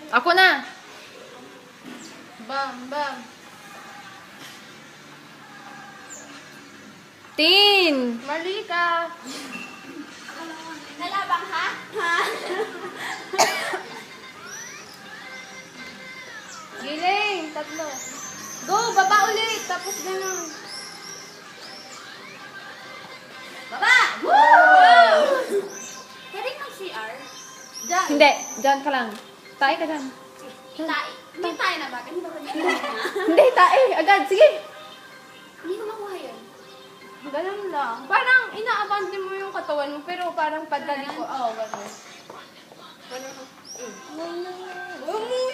Ako na. Bam, bam. Tin. Mali ka. Nalabang ha? Ha? Giling. Tatlo. Go, baba ulit. Tapos ganun. Baba! Woo! Pwede mag-CR? Diyan. Hindi. Diyan ka lang. Tae ka dyan. Hindi tayo na ba? Hindi ba ba na? Hindi, tae. Agad. Sige. Hindi ko makuha yun. Ganun lang. Parang inaabante mo yung katawan mo, pero parang padali ko. Oo, ganun. Ganun.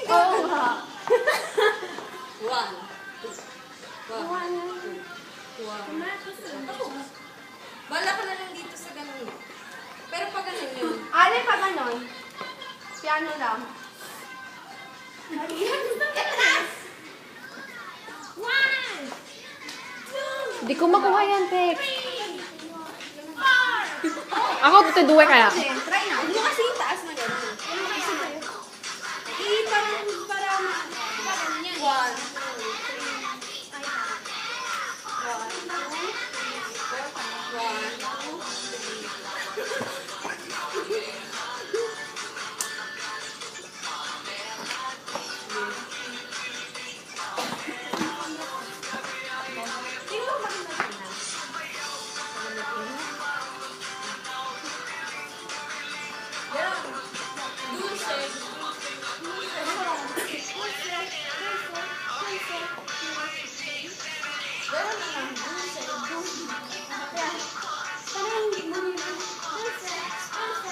Oo nga. 1, 2, 1, 2. Bala ka na lang dito sa ganun. Pero pag ganun yun. Ale pa ganon. Piano lang. Hindi ko makuha yan, Tex. Ako, tutuduwe kaya. Try na. Huwag mo kasi yung taas na gano'n. Parang yan. 1, 2, 3. 1, 2,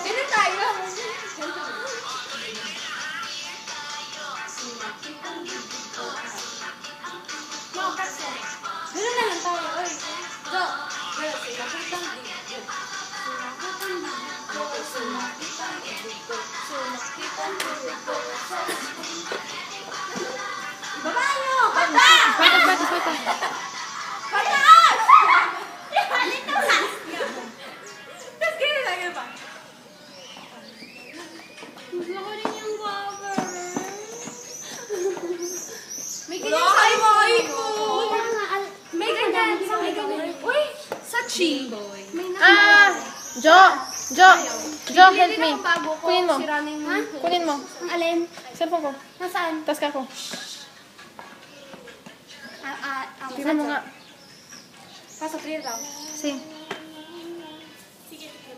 Ganun tayo. Ganun na lang tayo. Oy. Go. Girls, sinakitang dito. Sinakitang dito. Sinakitang dito. Baba nyo! Baba! Patas, patas, patas. Pataas! Halit na ba? Tapos ganyan lang yun ba? Gusto ko rin yung cover. May Wala ganyan sa kay iPhone Mike ko. ko. May ganyan. May ganyan. Uy, Sachi. May Jo. Jo. Jo, help me. Bago ko. Kunin mo. Sira na yung... Kunin mo. Ang alin? Cellphone ko. Nasaan? Tas ka ko. Tingnan mo nga. Pasok rin daw. Sige.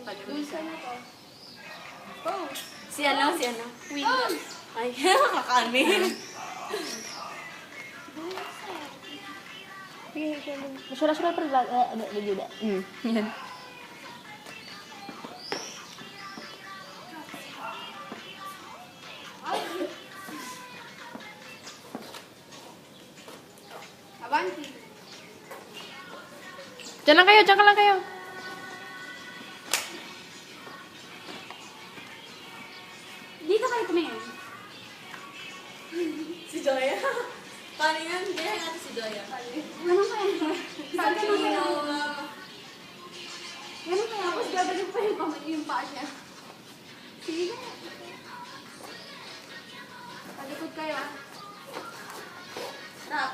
Bulsa na to. Oh. Si ano? Windows. Ay, kakamin. Sige, sige. Masura-sura pa rin. Yan. Avanti. Diyan lang kayo, diyan ka lang kayo. Dito kayo tumingin. Si Joya. Paano yun? Ganyan natin si Joya. Ganun pa yan. Sabi mo kaya. Ganun kaya. Tapos gagawin pa yung kamay yung paa niya. Sige. Talikod kayo ah. Stop.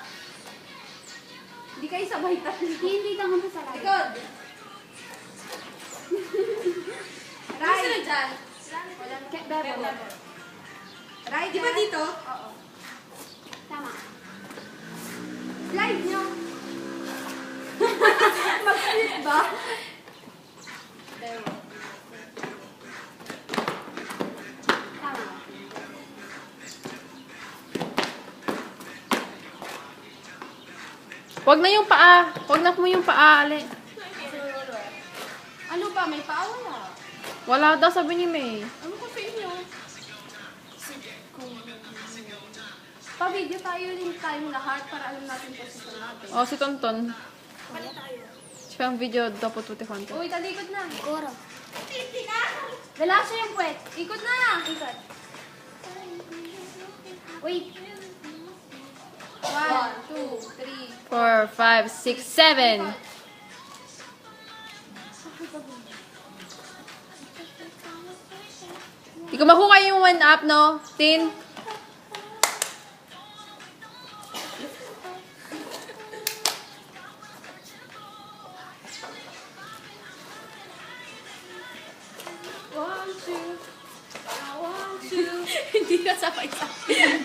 Hindi kayo sabay tatlo. Hindi ka muna sa lahat. Likod. Gusto na dyan. Walang bebo. Right, Di ba dito? Oo. Tama. Slide nyo. Mag-split ba? Bebo. Tama. Huwag na yung paa. Huwag na mo yung paa, Ale. Ano ba? May paa wala? Wala daw, sabi ni May. Ano ko sa inyo? Pa-video tayo din tayong lahat para alam natin position natin. Oh, si Tonton. Siya ang video dapat puti konti. Uy, talikod na. Goro. Dala siya yung puwet. Ikot na. Ikot. Wait. 1, 2, 3. 4, 5, 6, 7. Di ko makuha yung 1 up, no? Tin? Hindi ka sabay-sabay.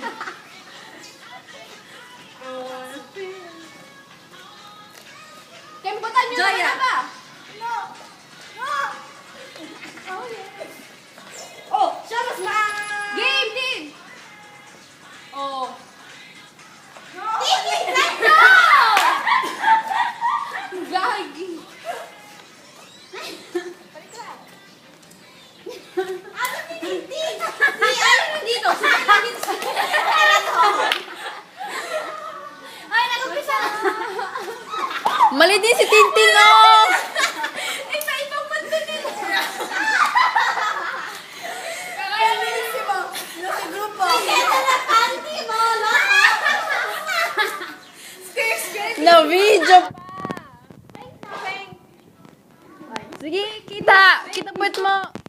Kembutan nyo Joya. na ba? Oh, siya mas Game din! Oh. Gagi. Ano ni Tintin? Ano dito? Sino dito? Ay, nag-umpisa na. Mali din si Tintin, oh! Iba-ibang banda nila. Bellissimo. Nasa grupo. Ito na panty mo, loko. Na video pa! Sige, kita! Kita puwet mo!